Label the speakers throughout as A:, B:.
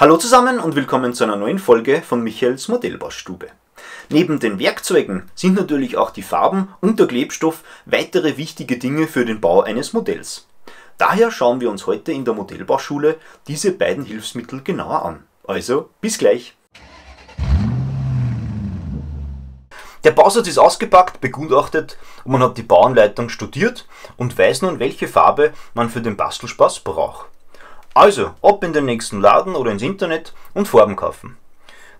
A: Hallo zusammen und willkommen zu einer neuen Folge von Michaels Modellbaustube. Neben den Werkzeugen sind natürlich auch die Farben und der Klebstoff weitere wichtige Dinge für den Bau eines Modells. Daher schauen wir uns heute in der Modellbauschule diese beiden Hilfsmittel genauer an. Also bis gleich! Der Bausatz ist ausgepackt, begutachtet und man hat die Bauanleitung studiert und weiß nun, welche Farbe man für den Bastelspaß braucht. Also, ab in den nächsten Laden oder ins Internet und Farben kaufen.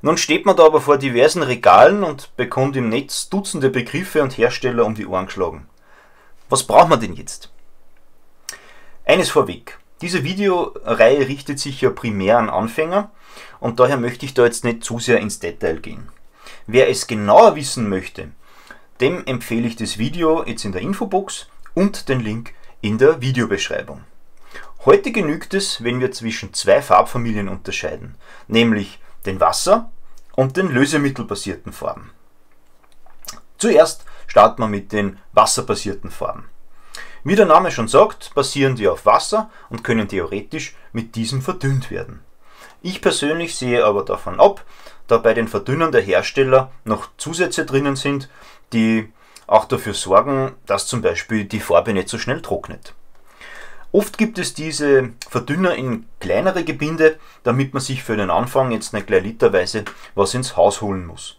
A: Nun steht man da aber vor diversen Regalen und bekommt im Netz Dutzende Begriffe und Hersteller um die Ohren geschlagen. Was braucht man denn jetzt? Eines vorweg, diese Videoreihe richtet sich ja primär an Anfänger und daher möchte ich da jetzt nicht zu sehr ins Detail gehen. Wer es genauer wissen möchte, dem empfehle ich das Video jetzt in der Infobox und den Link in der Videobeschreibung. Heute genügt es, wenn wir zwischen zwei Farbfamilien unterscheiden, nämlich den Wasser- und den lösemittelbasierten Farben. Zuerst starten wir mit den wasserbasierten Farben. Wie der Name schon sagt, basieren die auf Wasser und können theoretisch mit diesem verdünnt werden. Ich persönlich sehe aber davon ab, da bei den Verdünnern der Hersteller noch Zusätze drinnen sind, die auch dafür sorgen, dass zum Beispiel die Farbe nicht so schnell trocknet. Oft gibt es diese Verdünner in kleinere Gebinde, damit man sich für den Anfang jetzt nicht gleich literweise was ins Haus holen muss.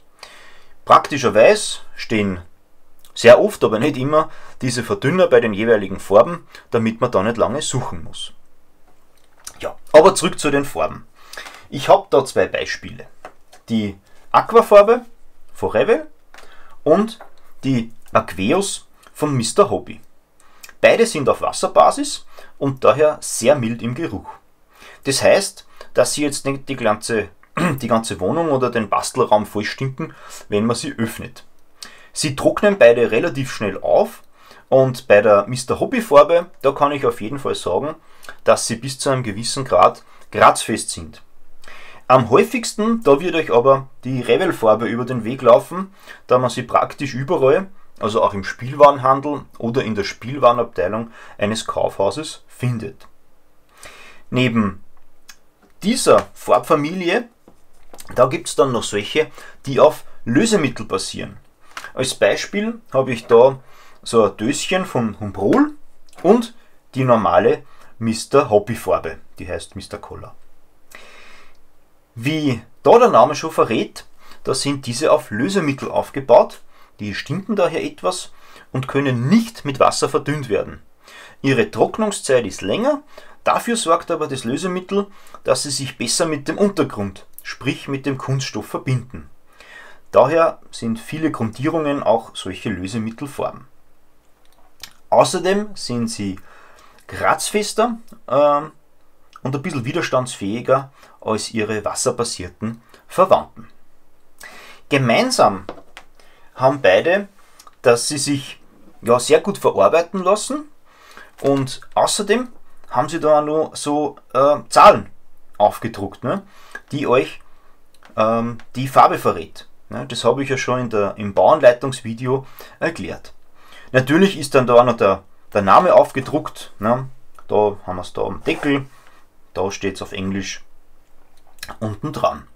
A: Praktischerweise stehen sehr oft, aber nicht immer, diese Verdünner bei den jeweiligen Farben, damit man da nicht lange suchen muss. Ja, aber zurück zu den Farben. Ich habe da zwei Beispiele. Die Aquafarbe von Revell und die Aqueous von Mr. Hobby. Beide sind auf Wasserbasis und daher sehr mild im Geruch. Das heißt, dass sie jetzt nicht die ganze Wohnung oder den Bastelraum voll stinken, wenn man sie öffnet. Sie trocknen beide relativ schnell auf und bei der Mr. Hobby Farbe, da kann ich auf jeden Fall sagen, dass sie bis zu einem gewissen Grad kratzfest sind. Am häufigsten, da wird euch aber die Revell Farbe über den Weg laufen, da man sie praktisch überall, also auch im Spielwarenhandel oder in der Spielwarenabteilung eines Kaufhauses findet. Neben dieser Farbfamilie, da gibt es dann noch solche, die auf Lösemittel basieren. Als Beispiel habe ich da so ein Döschen von Humbrol und die normale Mr. Hobby Farbe, die heißt Mr. Color. Wie da der Name schon verrät, da sind diese auf Lösemittel aufgebaut. Die stinken daher etwas und können nicht mit Wasser verdünnt werden. Ihre Trocknungszeit ist länger, dafür sorgt aber das Lösemittel, dass sie sich besser mit dem Untergrund, sprich mit dem Kunststoff, verbinden. Daher sind viele Grundierungen auch solche Lösemittelfarben. Außerdem sind sie kratzfester und ein bisschen widerstandsfähiger als ihre wasserbasierten Verwandten. Gemeinsam haben beide, dass sie sich sehr gut verarbeiten lassen und außerdem haben sie da noch so Zahlen aufgedruckt, ne, die euch die Farbe verrät. Ne, das habe ich ja schon im Bauanleitungsvideo erklärt. Natürlich ist dann da auch noch der Name aufgedruckt. Ne, da haben wir es da am Deckel, da steht es auf Englisch unten dran.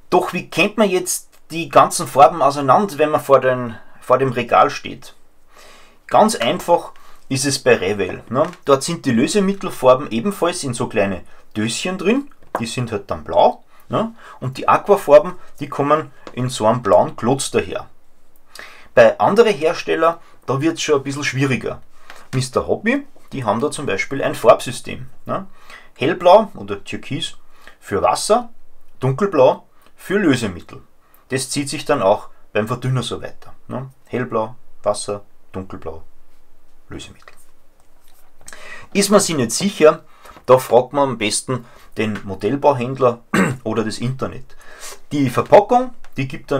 A: Doch wie kennt man jetzt die ganzen Farben auseinander, wenn man vor dem Regal steht? Ganz einfach ist es bei Revell. Ne? Dort sind die Lösemittelfarben ebenfalls in so kleine Döschen drin, die sind halt dann blau. Ne? Und die Aquafarben, die kommen in so einem blauen Klotz daher. Bei anderen Herstellern, da wird es schon ein bisschen schwieriger. Mr. Hobby, die haben da zum Beispiel ein Farbsystem. Ne? Hellblau oder Türkis für Wasser, dunkelblau für Lösemittel. Das zieht sich dann auch beim Verdünner so weiter. Ne? Hellblau, Wasser, dunkelblau, Lösemittel. Ist man sich nicht sicher, da fragt man am besten den Modellbauhändler oder das Internet. Die Verpackung, die gibt da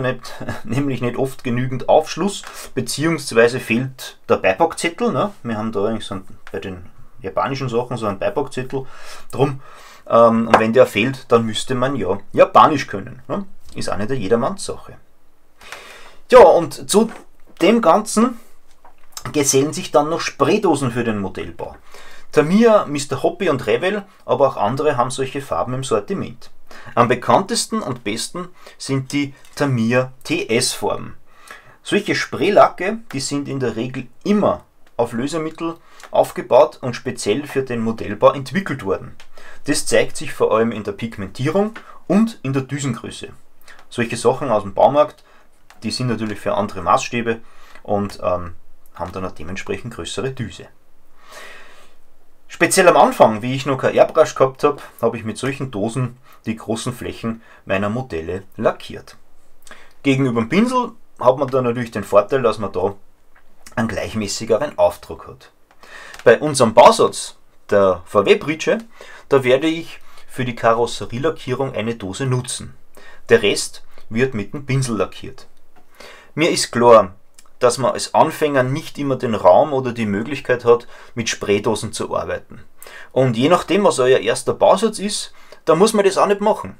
A: nämlich nicht oft genügend Aufschluss, beziehungsweise fehlt der Beipackzettel. Ne? Wir haben da eigentlich bei den japanischen Sachen so einen Beipackzettel drum. Und wenn der fehlt, dann müsste man ja Japanisch können. Ne? Ist auch nicht eine Jedermanns-Sache. Ja, und zu dem Ganzen gesellen sich dann noch Spraydosen für den Modellbau. Tamiya, Mr. Hoppe und Revell, aber auch andere haben solche Farben im Sortiment. Am bekanntesten und besten sind die Tamiya TS Farben. Solche Spraylacke, die sind in der Regel immer auf Lösemittel aufgebaut und speziell für den Modellbau entwickelt worden. Das zeigt sich vor allem in der Pigmentierung und in der Düsengröße. Solche Sachen aus dem Baumarkt, die sind natürlich für andere Maßstäbe und haben dann auch dementsprechend größere Düse. Speziell am Anfang, wie ich noch kein Airbrush gehabt habe, habe ich mit solchen Dosen die großen Flächen meiner Modelle lackiert. Gegenüber dem Pinsel hat man da natürlich den Vorteil, dass man da einen gleichmäßigeren Aufdruck hat. Bei unserem Bausatz der VW-Pritsche, da werde ich für die Karosserielackierung eine Dose nutzen. Der Rest wird mit dem Pinsel lackiert. Mir ist klar, dass man als Anfänger nicht immer den Raum oder die Möglichkeit hat, mit Spraydosen zu arbeiten. Und je nachdem, was euer erster Bausatz ist, da muss man das auch nicht machen.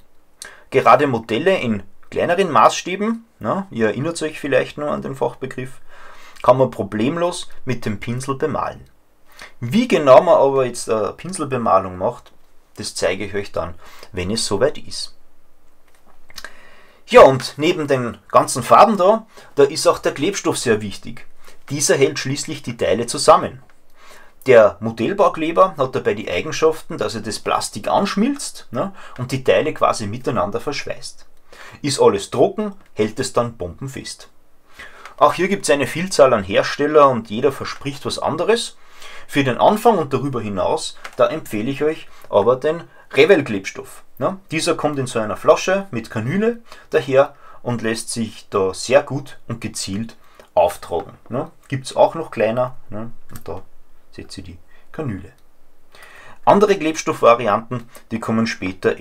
A: Gerade Modelle in kleineren Maßstäben, na, ihr erinnert euch vielleicht noch an den Fachbegriff, kann man problemlos mit dem Pinsel bemalen. Wie genau man aber jetzt eine Pinselbemalung macht, das zeige ich euch dann, wenn es soweit ist. Ja, und neben den ganzen Farben da ist auch der Klebstoff sehr wichtig. Dieser hält schließlich die Teile zusammen. Der Modellbaukleber hat dabei die Eigenschaften, dass er das Plastik anschmilzt, ne, und die Teile quasi miteinander verschweißt. Ist alles trocken, hält es dann bombenfest. Auch hier gibt es eine Vielzahl an Hersteller und jeder verspricht was anderes. Für den Anfang und darüber hinaus, da empfehle ich euch aber den Revell Klebstoff. Ja, dieser kommt in so einer Flasche mit Kanüle daher und lässt sich da sehr gut und gezielt auftragen. Ja, gibt es auch noch kleiner, ja, und da setze ich die Kanüle. Andere Klebstoffvarianten, die kommen später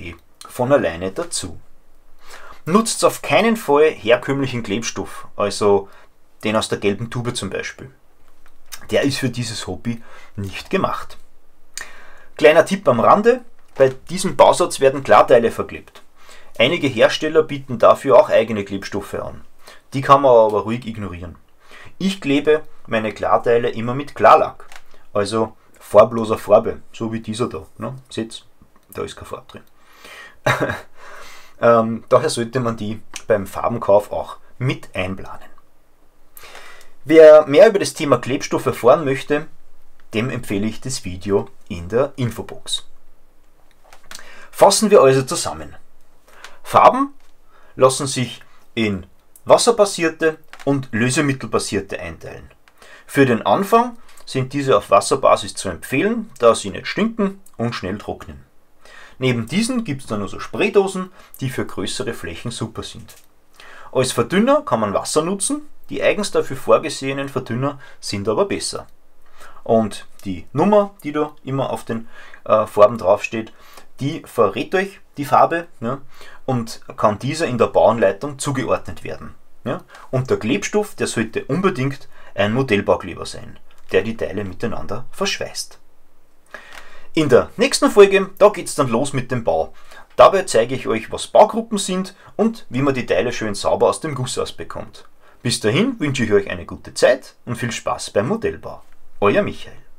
A: von alleine dazu. Nutzt auf keinen Fall herkömmlichen Klebstoff, also den aus der gelben Tube zum Beispiel. Der ist für dieses Hobby nicht gemacht. Kleiner Tipp am Rande, bei diesem Bausatz werden Klarteile verklebt. Einige Hersteller bieten dafür auch eigene Klebstoffe an. Die kann man aber ruhig ignorieren. Ich klebe meine Klarteile immer mit Klarlack, also farbloser Farbe, so wie dieser da. Ne? Seht, da ist keine Farbe drin. Daher sollte man die beim Farbenkauf auch mit einplanen. Wer mehr über das Thema Klebstoff erfahren möchte, dem empfehle ich das Video in der Infobox. Fassen wir also zusammen. Farben lassen sich in wasserbasierte und lösemittelbasierte einteilen. Für den Anfang sind diese auf Wasserbasis zu empfehlen, da sie nicht stinken und schnell trocknen. Neben diesen gibt es dann also Spraydosen, die für größere Flächen super sind. Als Verdünner kann man Wasser nutzen, die eigens dafür vorgesehenen Verdünner sind aber besser. Und die Nummer, die da immer auf den Farben draufsteht, die verrät euch die Farbe, ja, und kann dieser in der Bauanleitung zugeordnet werden. Ja. Und der Klebstoff, der sollte unbedingt ein Modellbaukleber sein, der die Teile miteinander verschweißt. In der nächsten Folge, da geht es dann los mit dem Bau. Dabei zeige ich euch, was Baugruppen sind und wie man die Teile schön sauber aus dem Guss ausbekommt. Bis dahin wünsche ich euch eine gute Zeit und viel Spaß beim Modellbau. Euer Michael.